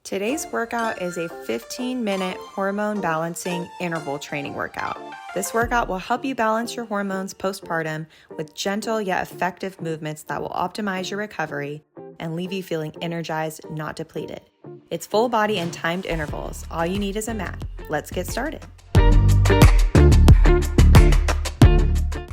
Today's workout is a 15-minute hormone balancing interval training workout. This workout will help you balance your hormones postpartum with gentle yet effective movements that will optimize your recovery and leave you feeling energized, not depleted. It's full body and timed intervals. All you need is a mat. Let's get started.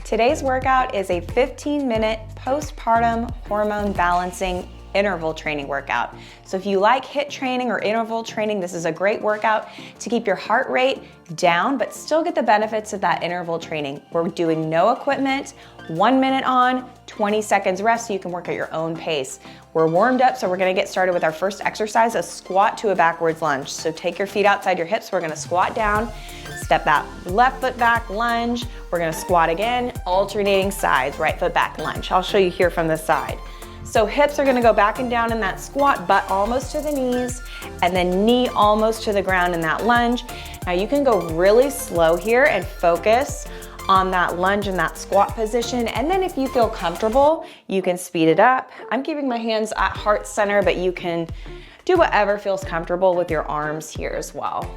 Today's workout is a 15-minute postpartum hormone balancing interval training workout. So if you like HIIT training or interval training, this is a great workout to keep your heart rate down, but still get the benefits of that interval training. We're doing no equipment, 1 minute on, 20 seconds rest, so you can work at your own pace. We're warmed up, so we're gonna get started with our first exercise, a squat to a backwards lunge. So take your feet outside your hips, we're gonna squat down, step that left foot back, lunge. We're gonna squat again, alternating sides, right foot back, lunge. I'll show you here from the side. So hips are gonna go back and down in that squat, butt almost to the knees, and then knee almost to the ground in that lunge. Now you can go really slow here and focus on that lunge and that squat position. And then if you feel comfortable, you can speed it up. I'm keeping my hands at heart center, but you can do whatever feels comfortable with your arms here as well.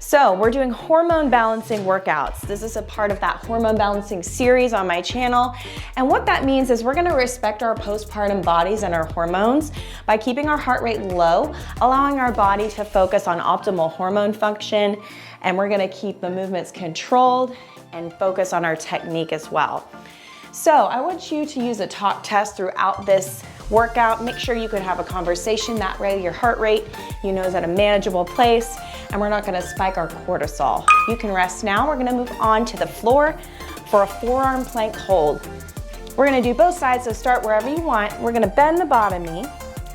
So we're doing hormone balancing workouts. This is a part of that hormone balancing series on my channel. And what that means is we're gonna respect our postpartum bodies and our hormones by keeping our heart rate low, allowing our body to focus on optimal hormone function. And we're gonna keep the movements controlled and focus on our technique as well. So I want you to use a talk test throughout this workout. Make sure you can have a conversation, that way your heart rate, you know, is at a manageable place, and we're not gonna spike our cortisol. You can rest now. We're gonna move on to the floor for a forearm plank hold. We're gonna do both sides, so start wherever you want. We're gonna bend the bottom knee,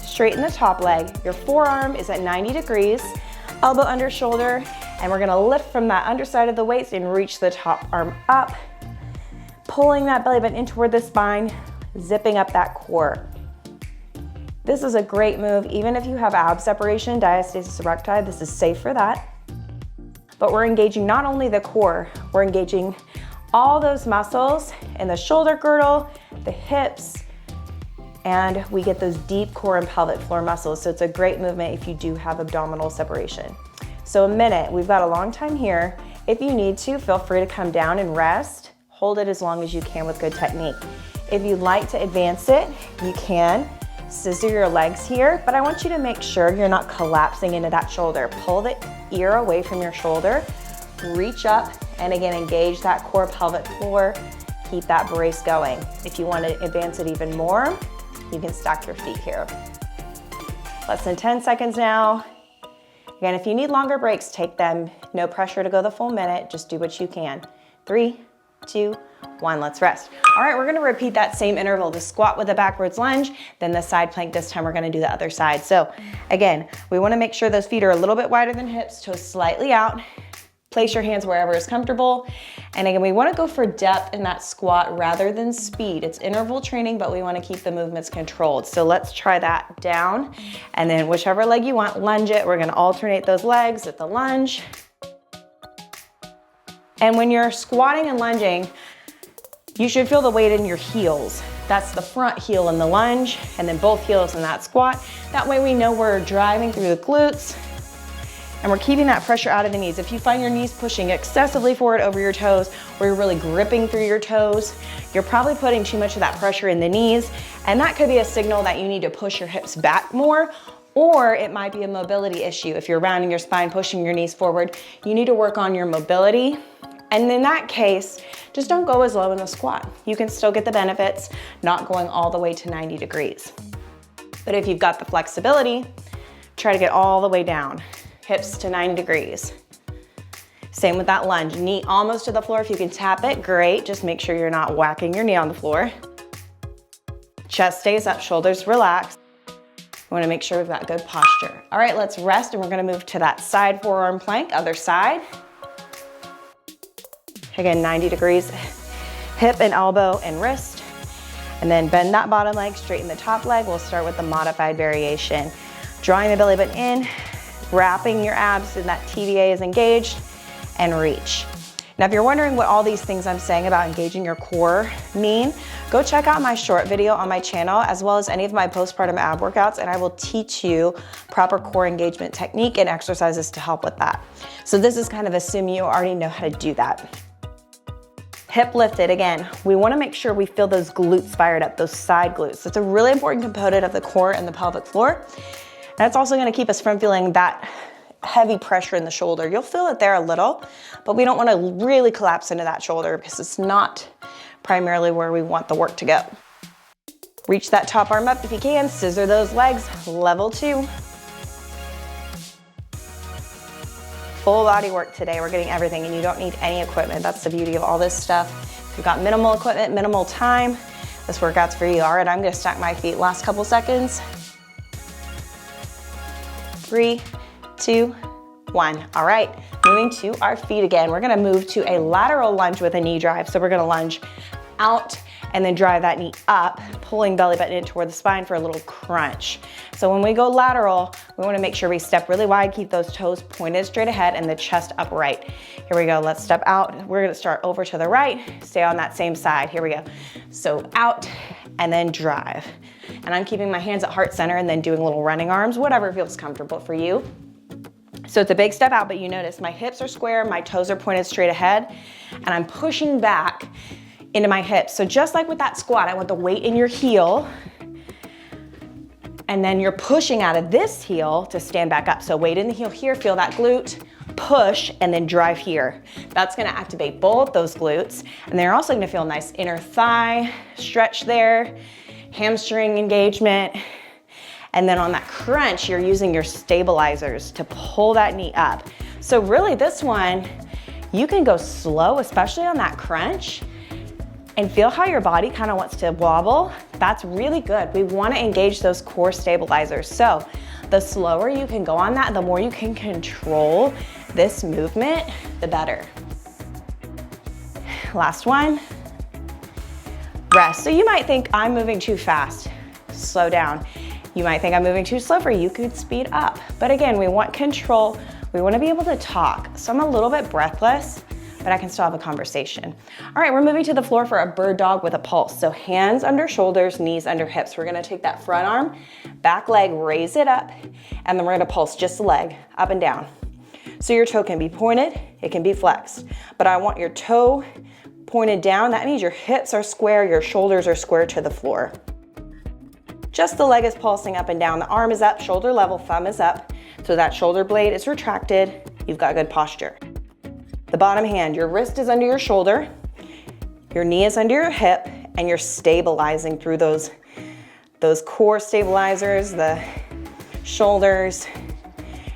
straighten the top leg. Your forearm is at 90 degrees, elbow under shoulder, and we're gonna lift from that underside of the waist and reach the top arm up, pulling that belly button in toward the spine, zipping up that core. This is a great move, even if you have ab separation, diastasis recti, this is safe for that. But we're engaging not only the core, we're engaging all those muscles in the shoulder girdle, the hips, and we get those deep core and pelvic floor muscles. So it's a great movement if you do have abdominal separation. So a minute, we've got a long time here. If you need to, feel free to come down and rest. Hold it as long as you can with good technique. If you'd like to advance it, you can. Scissor your legs here, but I want you to make sure you're not collapsing into that shoulder. Pull the ear away from your shoulder, reach up, and again, engage that core pelvic floor. Keep that brace going. If you want to advance it even more, you can stack your feet here. Less than 10 seconds now. Again, if you need longer breaks, take them. No pressure to go the full minute, just do what you can. 3, 2, 1, let's rest. All right, we're gonna repeat that same interval, the squat with a backwards lunge, then the side plank. This time we're gonna do the other side. So again, we wanna make sure those feet are a little bit wider than hips, toes slightly out. Place your hands wherever is comfortable. And again, we wanna go for depth in that squat rather than speed. It's interval training, but we wanna keep the movements controlled. So let's try that down. And then whichever leg you want, lunge it. We're gonna alternate those legs at the lunge. And when you're squatting and lunging, you should feel the weight in your heels. That's the front heel in the lunge, and then both heels in that squat. That way we know we're driving through the glutes, and we're keeping that pressure out of the knees. If you find your knees pushing excessively forward over your toes, or you're really gripping through your toes, you're probably putting too much of that pressure in the knees, and that could be a signal that you need to push your hips back more, or it might be a mobility issue. If you're rounding your spine, pushing your knees forward, you need to work on your mobility. And in that case, just don't go as low in the squat. You can still get the benefits, not going all the way to 90 degrees. But if you've got the flexibility, try to get all the way down, hips to 90 degrees. Same with that lunge, knee almost to the floor. If you can tap it, great. Just make sure you're not whacking your knee on the floor. Chest stays up, shoulders relax. We wanna make sure we've got good posture. All right, let's rest, and we're gonna move to that side forearm plank, other side. Again, 90 degrees, hip and elbow and wrist. And then bend that bottom leg, straighten the top leg. We'll start with the modified variation. Drawing the belly button in, wrapping your abs so that TVA is engaged, and reach. Now, if you're wondering what all these things I'm saying about engaging your core mean, go check out my short video on my channel, as well as any of my postpartum ab workouts, and I will teach you proper core engagement technique and exercises to help with that. So this is kind of assuming you already know how to do that. Hip lifted, again, we wanna make sure we feel those glutes fired up, those side glutes. It's a really important component of the core and the pelvic floor. And it's also gonna keep us from feeling that heavy pressure in the shoulder. You'll feel it there a little, but we don't want to really collapse into that shoulder because it's not primarily where we want the work to go. Reach that top arm up if you can, scissor those legs, level 2. Full body work today. We're getting everything and you don't need any equipment. That's the beauty of all this stuff. If you've got minimal equipment, minimal time, this workout's for you. All right, I'm gonna stack my feet. Last couple seconds. 3, 2, 1. All right, moving to our feet again. We're gonna move to a lateral lunge with a knee drive. So we're gonna lunge out and then drive that knee up, pulling belly button in toward the spine for a little crunch. So when we go lateral, we wanna make sure we step really wide, keep those toes pointed straight ahead and the chest upright. Here we go, let's step out. We're gonna start over to the right, stay on that same side. Here we go. So out and then drive. And I'm keeping my hands at heart center and then doing little running arms, whatever feels comfortable for you. So it's a big step out, but you notice my hips are square, my toes are pointed straight ahead, and I'm pushing back into my hips. So just like with that squat, I want the weight in your heel, and then you're pushing out of this heel to stand back up. So weight in the heel here, feel that glute, push, and then drive here. That's gonna activate both those glutes, and they're also gonna feel a nice inner thigh stretch there, hamstring engagement. And then on that crunch, you're using your stabilizers to pull that knee up. So really this one, you can go slow, especially on that crunch, and feel how your body kind of wants to wobble. That's really good. We want to engage those core stabilizers. So the slower you can go on that, the more you can control this movement, the better. Last one, rest. So you might think I'm moving too fast. Slow down. You might think I'm moving too slow for you. You could speed up. But again, we want control. We want to be able to talk. So I'm a little bit breathless, but I can still have a conversation. All right, we're moving to the floor for a bird dog with a pulse. So hands under shoulders, knees under hips. We're gonna take that front arm, back leg, raise it up, and then we're gonna pulse just the leg up and down. So your toe can be pointed, it can be flexed, but I want your toe pointed down. That means your hips are square, your shoulders are square to the floor. Just the leg is pulsing up and down. The arm is up, shoulder level, thumb is up. So that shoulder blade is retracted. You've got good posture. The bottom hand, your wrist is under your shoulder, your knee is under your hip, and you're stabilizing through those core stabilizers, the shoulders,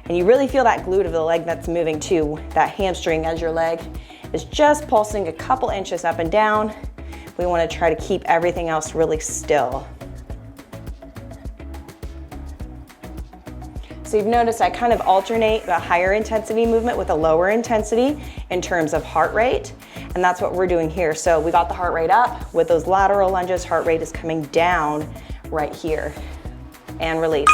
and you really feel that glute of the leg that's moving too, that hamstring as your leg is just pulsing a couple inches up and down. We want to try to keep everything else really still. So you've noticed I kind of alternate a higher intensity movement with a lower intensity in terms of heart rate, and that's what we're doing here. So we got the heart rate up. With those lateral lunges, heart rate is coming down right here, and release.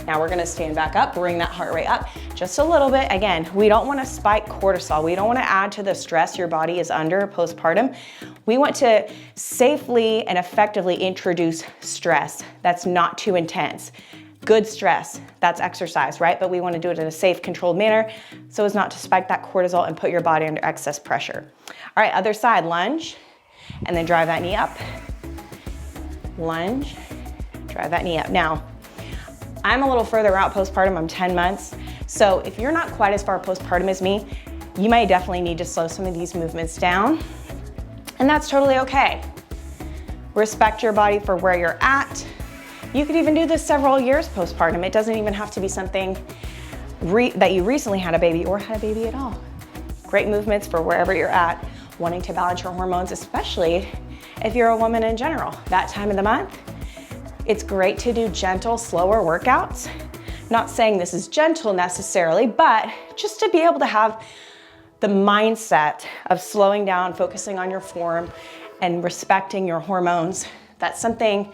Now we're gonna stand back up, bring that heart rate up just a little bit. Again, we don't wanna spike cortisol. We don't wanna add to the stress your body is under postpartum. We want to safely and effectively introduce stress that's not too intense. Good stress, that's exercise, right? But we want to do it in a safe, controlled manner so as not to spike that cortisol and put your body under excess pressure. All right, other side, lunge, and then drive that knee up. Lunge, drive that knee up. Now, I'm a little further out postpartum, I'm 10 months. So if you're not quite as far postpartum as me, you might definitely need to slow some of these movements down, and that's totally okay. Respect your body for where you're at. You could even do this several years postpartum. It doesn't even have to be something that you recently had a baby or had a baby at all. Great movements for wherever you're at, wanting to balance your hormones, especially if you're a woman in general. That time of the month, it's great to do gentle, slower workouts. Not saying this is gentle necessarily, but just to be able to have the mindset of slowing down, focusing on your form, and respecting your hormones. That's something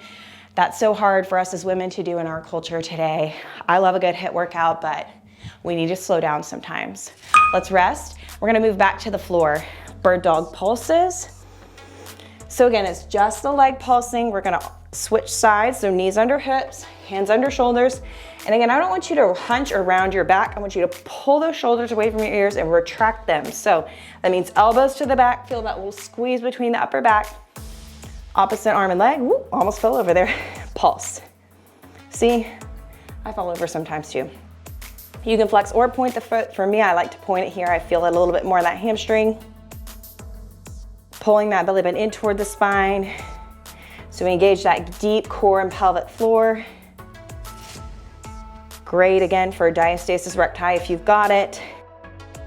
that's so hard for us as women to do in our culture today. I love a good HIIT workout, but we need to slow down sometimes. Let's rest. We're gonna move back to the floor. bird dog pulses. So again, it's just the leg pulsing. We're gonna switch sides, so knees under hips, hands under shoulders. And again, I don't want you to hunch around your back. I want you to pull those shoulders away from your ears and retract them. So that means elbows to the back. Feel that little squeeze between the upper back. Opposite arm and leg. Woo, almost fell over there. Pulse. See, I fall over sometimes too. You can flex or point the foot. For me, I like to point it here. I feel it a little bit more in that hamstring. Pulling that belly button in toward the spine. So we engage that deep core and pelvic floor. Great again for diastasis recti if you've got it.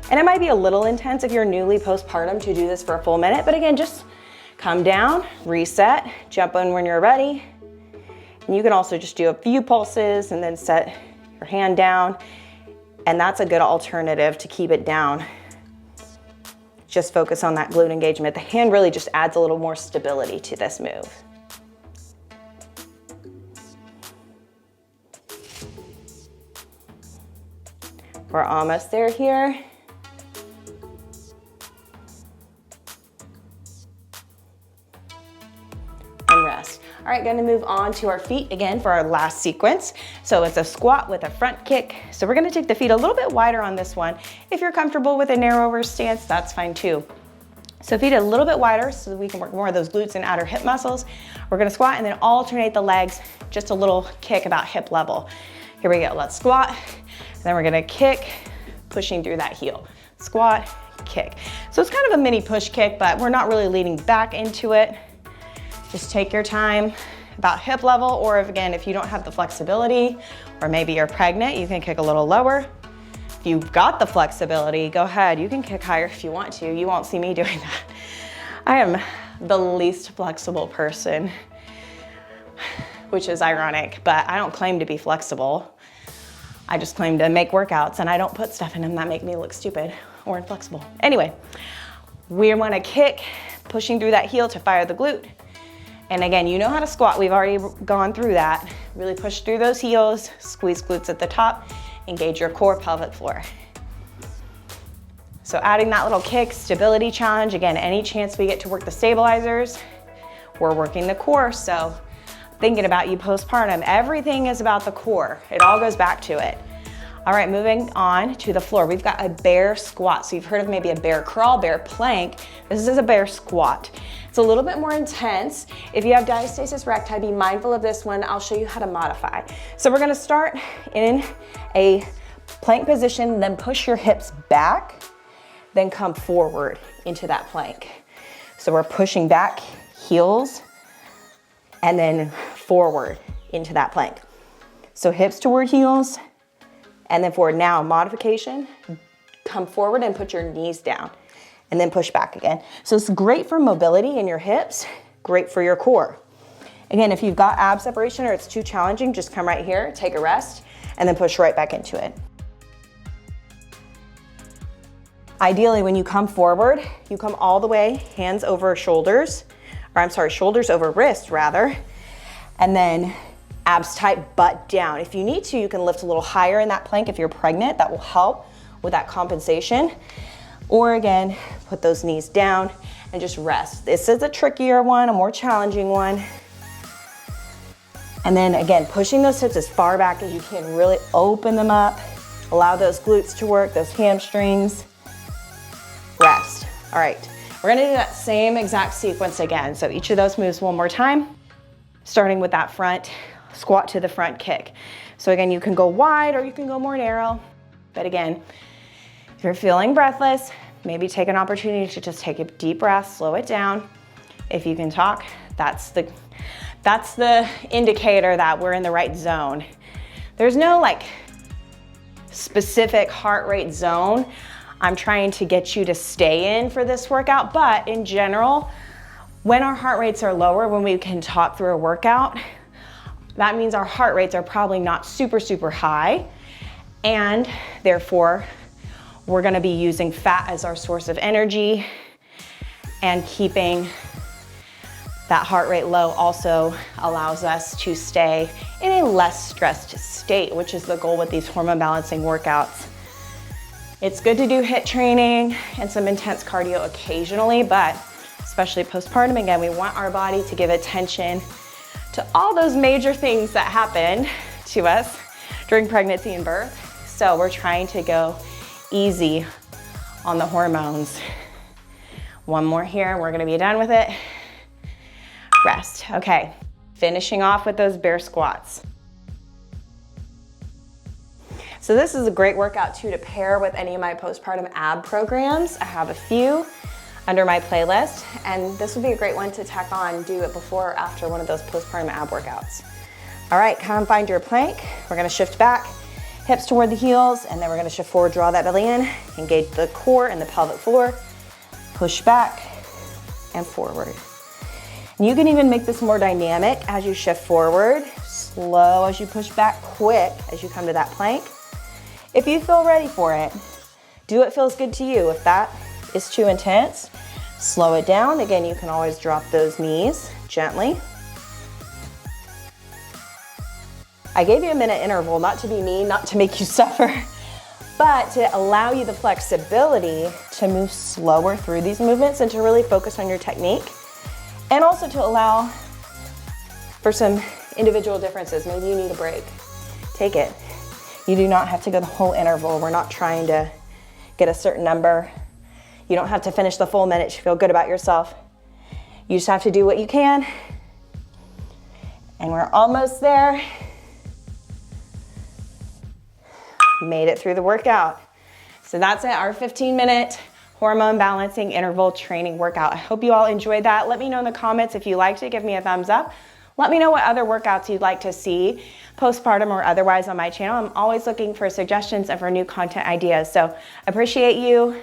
And it might be a little intense if you're newly postpartum to do this for a full minute, but again, just come down, reset, jump in when you're ready. And you can also just do a few pulses and then set your hand down. And that's a good alternative to keep it down. Just focus on that glute engagement. The hand really just adds a little more stability to this move. We're almost there here. And rest. All right, gonna move on to our feet again for our last sequence. So it's a squat with a front kick. So we're gonna take the feet a little bit wider on this one. If you're comfortable with a narrower stance, that's fine too. So feet a little bit wider so that we can work more of those glutes and outer hip muscles. We're gonna squat and then alternate the legs, just a little kick about hip level. Here we go, let's squat. And then we're gonna kick, pushing through that heel. Squat, kick. So it's kind of a mini push kick, but we're not really leaning back into it. Just take your time about hip level, or if you don't have the flexibility, or maybe you're pregnant, you can kick a little lower. If you've got the flexibility, go ahead. You can kick higher if you want to. You won't see me doing that. I am the least flexible person, which is ironic, but I don't claim to be flexible. I just claim to make workouts and I don't put stuff in them that make me look stupid or inflexible. Anyway, we want to kick, pushing through that heel to fire the glute. And again, you know how to squat. We've already gone through that. Really push through those heels, squeeze glutes at the top, engage your core, pelvic floor. So adding that little kick, stability challenge. Again, any chance we get to work the stabilizers, we're working the core. So thinking about you postpartum, everything is about the core. It all goes back to it. All right, moving on to the floor. We've got a bear squat. So you've heard of maybe a bear crawl, bear plank. This is a bear squat. It's a little bit more intense. If you have diastasis recti, be mindful of this one. I'll show you how to modify. So we're gonna start in a plank position, then push your hips back, then come forward into that plank. So we're pushing back, heels, and then forward into that plank. So hips toward heels, and then forward. Now, modification, come forward and put your knees down, and then push back again. So it's great for mobility in your hips, great for your core. Again, if you've got ab separation or it's too challenging, just come right here, take a rest, and then push right back into it. Ideally, when you come forward, you come all the way, hands over shoulders, shoulders over wrists rather, and then abs tight, butt down. If you need to, you can lift a little higher in that plank if you're pregnant. That will help with that compensation. Or again, put those knees down and just rest. This is a trickier one, a more challenging one. And then again, pushing those hips as far back as you can, really open them up. Allow those glutes to work, those hamstrings. Rest. All right. We're gonna do that same exact sequence again. So each of those moves one more time, starting with that front squat to the front kick. So again, you can go wide or you can go more narrow. But again, if you're feeling breathless, maybe take an opportunity to just take a deep breath, slow it down. If you can talk, that's the indicator that we're in the right zone. There's no like specific heart rate zone I'm trying to get you to stay in for this workout, but in general, when our heart rates are lower, when we can talk through a workout, that means our heart rates are probably not super, super high, and therefore, we're gonna be using fat as our source of energy, and keeping that heart rate low also allows us to stay in a less stressed state, which is the goal with these hormone balancing workouts. It's good to do HIIT training and some intense cardio occasionally, but especially postpartum, again, we want our body to give attention to all those major things that happen to us during pregnancy and birth. So we're trying to go easy on the hormones. One more here, we're gonna be done with it. Rest, okay. Finishing off with those bear squats. So this is a great workout too to pair with any of my postpartum ab programs. I have a few under my playlist, and this would be a great one to tack on, do it before or after one of those postpartum ab workouts. All right, come find your plank. We're gonna shift back, hips toward the heels, and then we're gonna shift forward, draw that belly in, engage the core and the pelvic floor, push back and forward. And you can even make this more dynamic as you shift forward, slow as you push back, quick as you come to that plank. If you feel ready for it, do what feels good to you. If that is too intense, slow it down. Again, you can always drop those knees gently. I gave you a minute interval, not to be mean, not to make you suffer, but to allow you the flexibility to move slower through these movements and to really focus on your technique. And also to allow for some individual differences. Maybe you need a break. Take it. You do not have to go the whole interval. We're not trying to get a certain number. You don't have to finish the full minute to feel good about yourself. You just have to do what you can. And we're almost there. Made it through the workout. So that's it, our 15-minute hormone balancing interval training workout. I hope you all enjoyed that. Let me know in the comments if you liked it. Give me a thumbs up. Let me know what other workouts you'd like to see, postpartum or otherwise, on my channel. I'm always looking for suggestions and for new content ideas. So appreciate you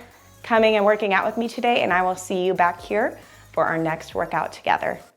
coming and working out with me today, and I will see you back here for our next workout together.